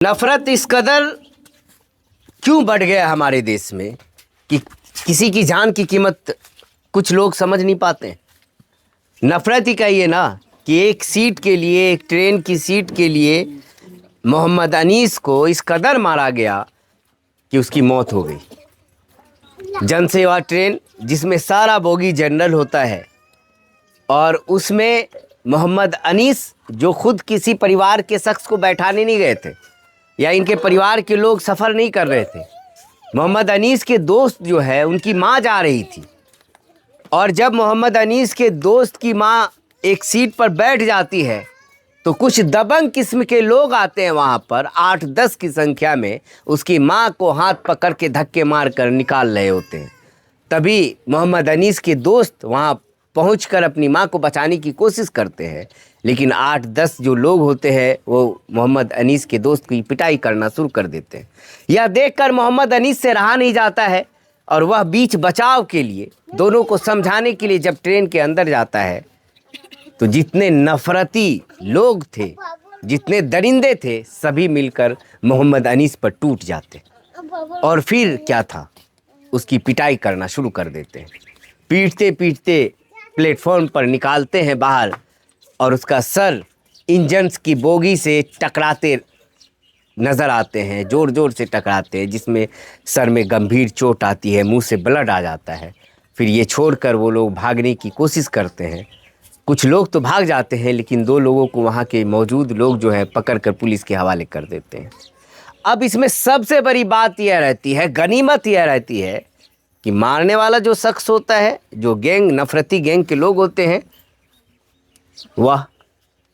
नफरत इस कदर क्यों बढ़ गया हमारे देश में कि किसी की जान की कीमत कुछ लोग समझ नहीं पाते। नफरत ही कहिए ना कि एक सीट के लिए, एक ट्रेन की सीट के लिए मोहम्मद अनीस को इस कदर मारा गया कि उसकी मौत हो गई। जनसेवा ट्रेन जिसमें सारा बोगी जनरल होता है और उसमें मोहम्मद अनीस जो खुद किसी परिवार के शख्स को बैठाने नहीं गए थे या इनके परिवार के लोग सफ़र नहीं कर रहे थे, मोहम्मद अनीस के दोस्त जो है उनकी माँ जा रही थी और जब मोहम्मद अनीस के दोस्त की माँ एक सीट पर बैठ जाती है तो कुछ दबंग किस्म के लोग आते हैं वहाँ पर 8-10 की संख्या में, उसकी माँ को हाथ पकड़ के धक्के मार कर निकाल रहे होते हैं। तभी मोहम्मद अनीस के दोस्त वहाँ पहुंचकर अपनी माँ को बचाने की कोशिश करते हैं, लेकिन 8-10 जो लोग होते हैं वो मोहम्मद अनीस के दोस्त की पिटाई करना शुरू कर देते हैं। यह देखकर मोहम्मद अनीस से रहा नहीं जाता है और वह बीच बचाव के लिए, दोनों को समझाने के लिए जब ट्रेन के अंदर जाता है तो जितने नफरती लोग थे, जितने दरिंदे थे, सभी मिलकर मोहम्मद अनीस पर टूट जाते और फिर क्या था, उसकी पिटाई करना शुरू कर देते हैं। पीटते पीटते प्लेटफॉर्म पर निकालते हैं बाहर और उसका सर इंजन्स की बोगी से टकराते नज़र आते हैं, ज़ोर ज़ोर से टकराते हैं, जिसमें सर में गंभीर चोट आती है, मुंह से ब्लड आ जाता है। फिर ये छोड़कर वो लोग भागने की कोशिश करते हैं। कुछ लोग तो भाग जाते हैं लेकिन 2 लोगों को वहाँ के मौजूद लोग जो है पकड़कर पुलिस के हवाले कर देते हैं। अब इसमें सबसे बड़ी बात यह रहती है, गनीमत यह रहती है कि मारने वाला जो शख्स होता है, जो गैंग, नफरती गैंग के लोग होते हैं, वह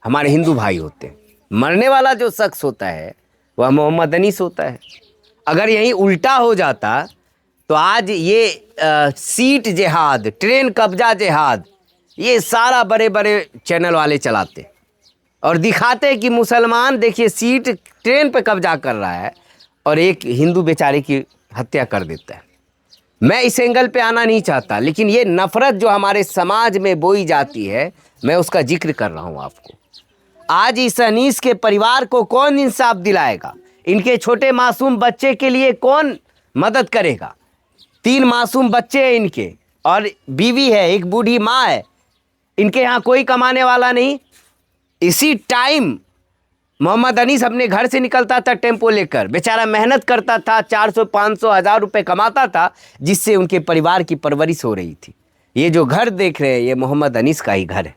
हमारे हिंदू भाई होते हैं। मरने वाला जो शख्स होता है वह मोहम्मद अनीस होता है। अगर यही उल्टा हो जाता तो आज ये सीट जिहाद, ट्रेन कब्जा जिहाद, ये सारा बड़े बड़े चैनल वाले चलाते और दिखाते कि मुसलमान देखिए सीट ट्रेन पे कब्जा कर रहा है और एक हिंदू बेचारे की हत्या कर देता है। मैं इस एंगल पे आना नहीं चाहता, लेकिन ये नफ़रत जो हमारे समाज में बोई जाती है, मैं उसका जिक्र कर रहा हूँ आपको। आज इस अनीस के परिवार को कौन इंसाफ दिलाएगा? इनके छोटे मासूम बच्चे के लिए कौन मदद करेगा? 3 मासूम बच्चे हैं इनके और बीवी है, एक बूढ़ी माँ है। इनके यहाँ कोई कमाने वाला नहीं। इसी टाइम मोहम्मद अनीस अपने घर से निकलता था टेम्पो लेकर, बेचारा मेहनत करता था, 400, 500, 1000 रुपये कमाता था, जिससे उनके परिवार की परवरिश हो रही थी। ये जो घर देख रहे हैं ये मोहम्मद अनीस का ही घर है।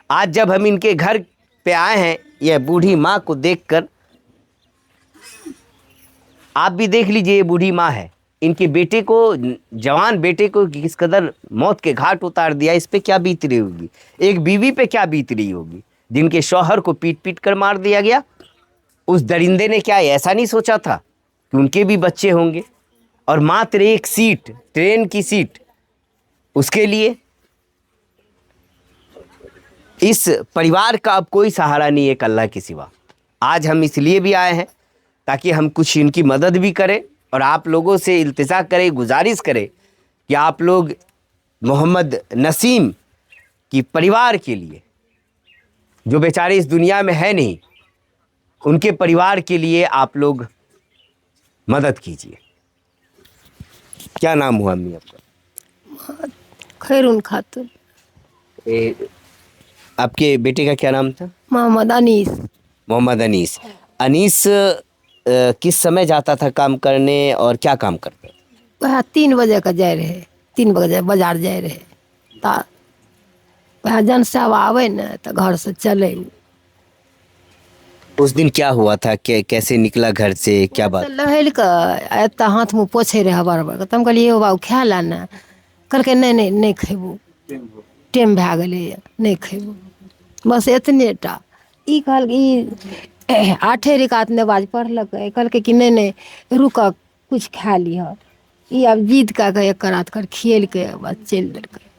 आज जब हम इनके घर पे आए हैं, यह बूढ़ी माँ को देखकर, आप भी देख लीजिए, ये बूढ़ी माँ है, इनके बेटे को, जवान बेटे को किस कदर मौत के घाट उतार दिया, इस पे क्या बीत रही होगी, एक बीवी पे क्या बीत रही होगी जिनके शौहर को पीट पीट कर मार दिया गया। उस दरिंदे ने क्या ऐसा नहीं सोचा था कि उनके भी बच्चे होंगे और मात्र एक सीट, ट्रेन की सीट, उसके लिए इस परिवार का अब कोई सहारा नहीं है अल्लाह के सिवा। आज हम इसलिए भी आए हैं ताकि हम कुछ इनकी मदद भी करें और आप लोगों से इल्तिजा करें, गुजारिश करें कि आप लोग मोहम्मद नसीम की परिवार के लिए, जो बेचारे इस दुनिया में है नहीं, उनके परिवार के लिए आप लोग मदद कीजिए। क्या नाम हुआ अम्मी आपका? खैरून खातून। आपके बेटे का क्या नाम था? मोहम्मद अनीस। मोहम्मद अनीस। अनीस किस समय जाता था काम करने और क्या काम करता था? वह 3 बजे का जाए रहे, 3 बजे बाजार जाए रहे, ता वह जन सब आवे न तो घर से चले। उस दिन क्या हुआ था, कैसे निकला घर से, क्या बात? लहल कर एत हाथ मुँह पोछे रहे हबर हबर, तो हम कहलिए हो बाबू खा ला ना, कहलकै नहीं खेबू, टाइम भए गेलै नहीं खेबू, बस एतने टा। ई कहल ई 8 रिकात नमाज पढ़लकै, कहलकै कि नहीं रुक कुछ खा लिह। ई अब जिद कऽ के एक रात कर खिएलकै, बस चलि देलकै।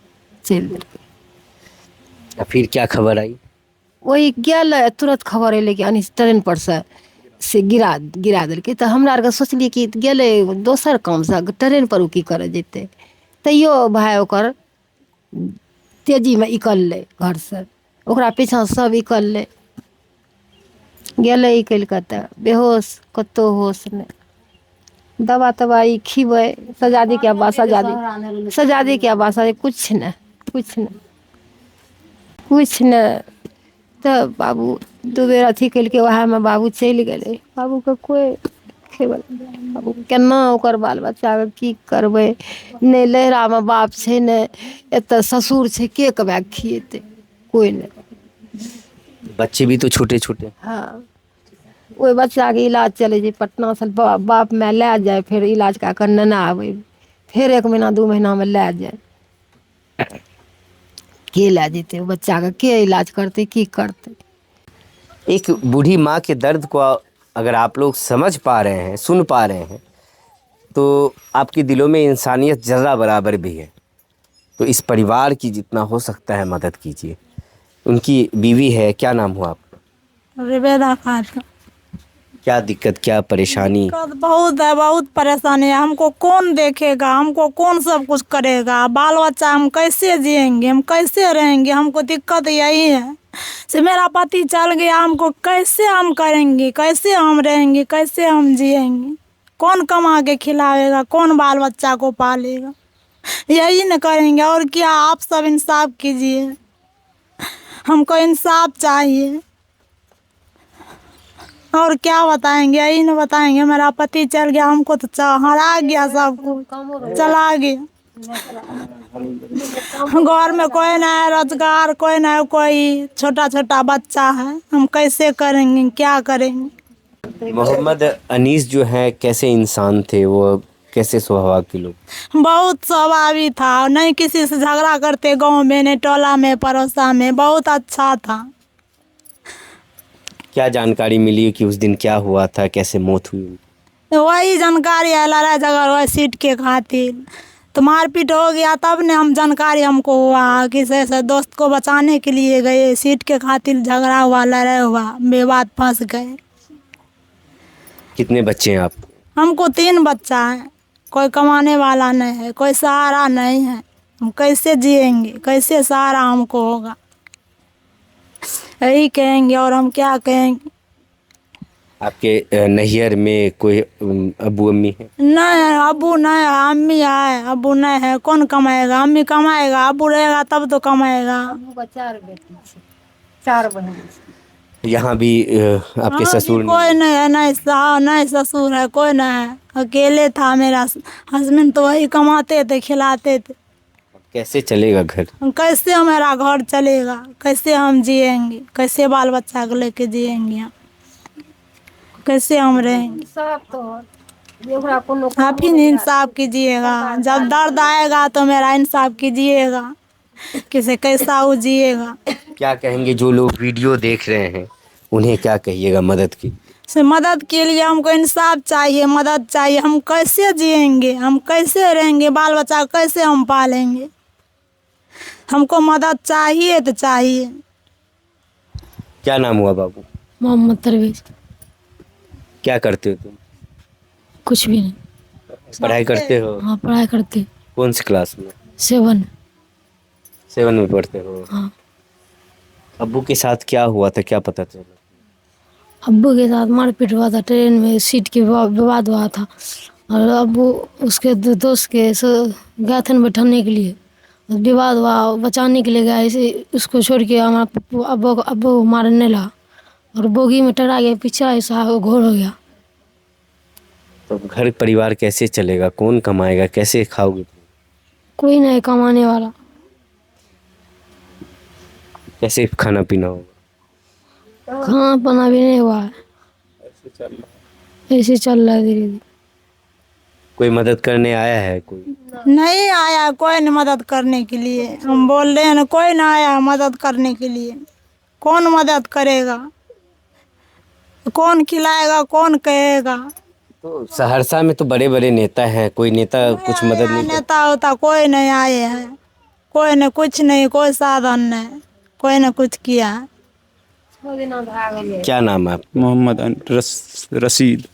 फिर क्या खबर आई? वही गेल, तुरंत खबर अयलै कि अनीस ट्रेन पर से गिरा देलकै। तऽ हमरा आरके सोचलिए कि गेलै दोसर कामसँ, ट्रेन पर ओ की करऽ जेतै। तैयो भाय ओकर तेजीमे निकललै घरसँ, ओकरा पीछा सब निकललै। गेलै ई कलकत्ता बेहोश, कतहु होश नहि। दवा तबाई खिबै सजादी के आवाज, सजादी के आवाज, कुछ नहीं, कुछ नहीं, कुछ नहीं। तऽ बाबू दू बेर अथी केलकै, वएहमे बाबू चलि गेलै। बाबूके कोइ खेबै, बाबू केना ओकर बाल बच्चाके की करबै। नहि नहिरामे बाप छै, नहि एतऽ ससुर छै, के कमाए कऽ खिएतै, कोइ नहि। बच्चे भी तो छोटे छोटे। हाँ, ओहि बच्चाके इलाज चलै छै पटना से। बाप माय लए जाइ, फेर इलाज कए कऽ नेने आबै, फेर 1 महीना 2 महीनामे लए जाइ। के लए जेतै ओ बच्चाके, के इलाज करतै, की करतै। एक बूढ़ी माँ के दर्द को अगर आप लोग समझ पा रहे हैं, सुन पा रहे हैं, तो आपके दिलों में इंसानियत जर्रा बराबर भी है। तो इस परिवार की जितना हो सकता है मदद कीजिए। उनकी बीवी है, क्या नाम हुआ आपका? रिबेदा खान। क्या दिक्कत, क्या परेशानी? दिक्कत बहुत है, बहुत परेशानी है। हमको कौन देखेगा, हमको कौन सब कुछ करेगा, बाल बच्चा हम कैसे जिएंगे, हम कैसे रहेंगे। हमको दिक्कत यही है से मेरा पति चल गया, हमको कैसे हम करेंगे, कैसे हम रहेंगे, कैसे हम जिएंगे। कौन कमा के खिलाएगा, कौन बाल बच्चा को पालेगा। यही न करेंगे और क्या। आप सब इंसाफ कीजिए, हमको इंसाफ चाहिए। और क्या बताएंगे, यही न बताएंगे। मेरा पति चल गया, हमको तो हरा गया, सब कुछ चला गया। घर में कोई ना है, रोजगार कोई ना है, कोई छोटा छोटा बच्चा है। हम कैसे करेंगे, क्या करेंगे। मोहम्मद अनीस जो है कैसे इंसान थे वो, कैसे स्वभाव के लोग? बहुत स्वभावी था, नहीं किसी से झगड़ा करते, गांव में नहीं टोला में पड़ोसा में, बहुत अच्छा था। क्या जानकारी मिली कि उस दिन क्या हुआ था, कैसे मौत हुई? वही जानकारी है, लड़ाई झगड़ा हुआ सीट के खातिर, तो मारपीट हो गया। तब ने हम जानकारी हमको हुआ कि से दोस्त को बचाने के लिए गए, सीट के खातिर झगड़ा हुआ, लड़ाई हुआ, विवाद फंस गए। कितने बच्चे हैं आप? हमको 3 बच्चा है, कोई कमाने वाला नहीं है, कोई सहारा नहीं है। हम कैसे जिएंगे, कैसे सहारा हमको होगा, यही कहेंगे और हम क्या कहेंगे। आपके नैहर में कोई अब्बू अम्मी है? नहीं अबू नहीं है, अम्मी है, अबू नहीं है। कौन कमाएगा, अम्मी कमाएगा, अबू रहेगा तब तो कमाएगा। 4 बेटी छै, 4 बहन छै। यहाँ भी आपके ससुर कोई नहीं है, नहीं ससुर है, कोई नहीं है। अकेले था मेरा हस्बैंड, तो वही कमाते थे, खिलाते थे। कैसे चलेगा घर? कैसे हमारा घर चलेगा, कैसे हम जिएंगे, कैसे बाल बच्चा को लेके जिएंगे हम, कैसे हम रहेंगे। आप ही इंसाफ कीजिएगा, जब दर्द आएगा तो मेरा इंसाफ कीजिएगा, किसे कैसा वो जिएगा। क्या कहेंगे जो लोग वीडियो देख रहे हैं, उन्हें क्या कहिएगा मदद की? से मदद के लिए हमको इंसाफ चाहिए, मदद चाहिए। हम कैसे जिएंगे, हम कैसे रहेंगे, बाल बच्चा कैसे हम पालेंगे। हमको मदद चाहिए तो चाहिए। क्या नाम हुआ बाबू? मोहम्मद तरवेज। क्या करते हो तुम? कुछ भी नहीं। पढ़ाई करते हो? हाँ पढ़ाई करते। कौन सी क्लास में? 7। 7 में पढ़ते हो? हाँ। अब्बू के साथ क्या हुआ था, क्या पता चला? अब्बू के साथ मारपीट हुआ था, ट्रेन में सीट के विवाद हुआ था, और अब्बू उसके दोस्त के गए थे बैठाने के लिए, विवाद हुआ, बचाने के लिए गया, इसे उसको छोड़ के हमारा अब्बू मारने लगा, और बोगी में टरा गया, पीछे ऐसा घोर हो गया। तो घर परिवार कैसे चलेगा, कौन कमाएगा, कैसे खाओगे? कोई नहीं कमाने वाला। कैसे खाना पीना होगा? खाना पीना भी नहीं हुआ है, ऐसे चल रहा है धीरे धीरे। कोई मदद करने आया है? कोई नहीं आया, कोई नहीं मदद करने के लिए। हम बोल रहे हैं ना, कोई ना आया मदद करने के लिए। कौन मदद करेगा, कौन खिलाएगा, कौन कहेगा। तो सहरसा में तो बड़े बड़े नेता हैं, कोई नेता कुछ मदद नहीं करता? नेता होता कोई नहीं आए हैं, कोई ने कुछ नहीं, कोई साधन नहीं, कोई ने कुछ किया। क्या नाम है आपका? मोहम्मद रशीद।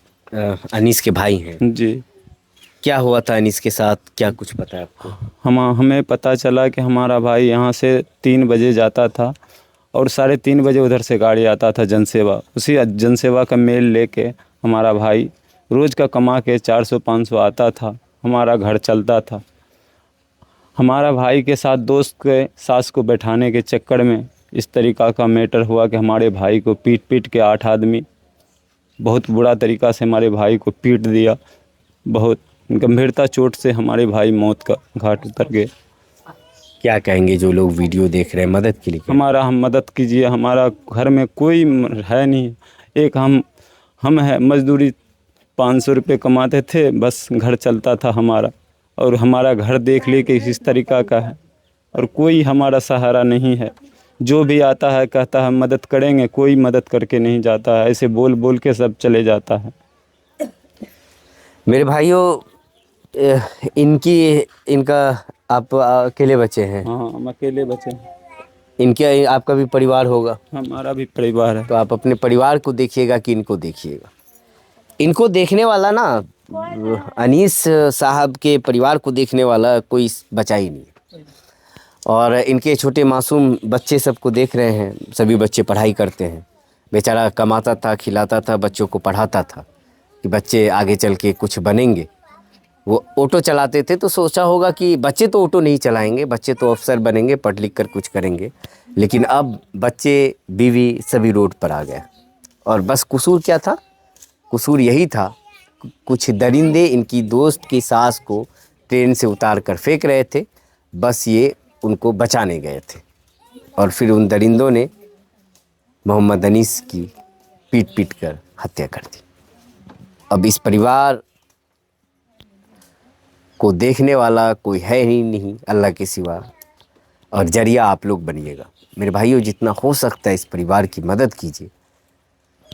अनीस के भाई हैं जी। क्या हुआ था अनीस के साथ, क्या कुछ पता है आपको? हमें पता चला कि हमारा भाई यहाँ से 3 बजे जाता था और 3:30 बजे उधर से गाड़ी आता था जनसेवा, उसी जनसेवा का मेल लेके हमारा भाई रोज़ का कमा के 400-500 आता था, हमारा घर चलता था। हमारा भाई के साथ दोस्त के सास को बैठाने के चक्कर में इस तरीक़ा का मैटर हुआ कि हमारे भाई को पीट पीट के 8 आदमी बहुत बुरा तरीक़ा से हमारे भाई को पीट दिया। बहुत गंभीरता चोट से हमारे भाई मौत का घाट उतर गए। क्या कहेंगे जो लोग वीडियो देख रहे हैं मदद के लिए? हम मदद कीजिए, हमारा घर में कोई है नहीं, एक हम है, मजदूरी 500 रुपये कमाते थे, बस घर चलता था हमारा, और हमारा घर देख ले कि इस तरीक़ा का है और कोई हमारा सहारा नहीं है। जो भी आता है कहता है मदद करेंगे, कोई मदद करके नहीं जाता है, ऐसे बोल बोल के सब चले जाता है। मेरे भाइयों, इनका आप अकेले बच्चे हैं? हाँ, हम अकेले बचे हैं। इनके आपका भी परिवार होगा? हमारा भी परिवार है। तो आप अपने परिवार को देखिएगा कि इनको देखिएगा। इनको देखने वाला ना, अनीस साहब के परिवार को देखने वाला कोई बचा ही नहीं। और इनके छोटे मासूम बच्चे सबको देख रहे हैं, सभी बच्चे पढ़ाई करते हैं। बेचारा कमाता था, खिलाता था, बच्चों को पढ़ाता था कि बच्चे आगे चल के कुछ बनेंगे। वो ऑटो चलाते थे तो सोचा होगा कि बच्चे तो ऑटो नहीं चलाएंगे, बच्चे तो अफसर बनेंगे, पढ़ लिख कर कुछ करेंगे। लेकिन अब बच्चे, बीवी सभी रोड पर आ गए। और बस कसूर क्या था? कसूर यही था, कुछ दरिंदे इनकी दोस्त की सास को ट्रेन से उतार कर फेंक रहे थे, बस ये उनको बचाने गए थे। और फिर उन दरिंदों ने मोहम्मद अनीस की पीट पीट कर हत्या कर दी। अब इस परिवार को देखने वाला कोई है ही नहीं अल्लाह के सिवा, और जरिया आप लोग बनिएगा। मेरे भाइयों, जितना हो सकता है इस परिवार की मदद कीजिए।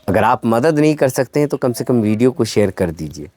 अगर आप मदद नहीं कर सकते हैं तो कम से कम वीडियो को शेयर कर दीजिए।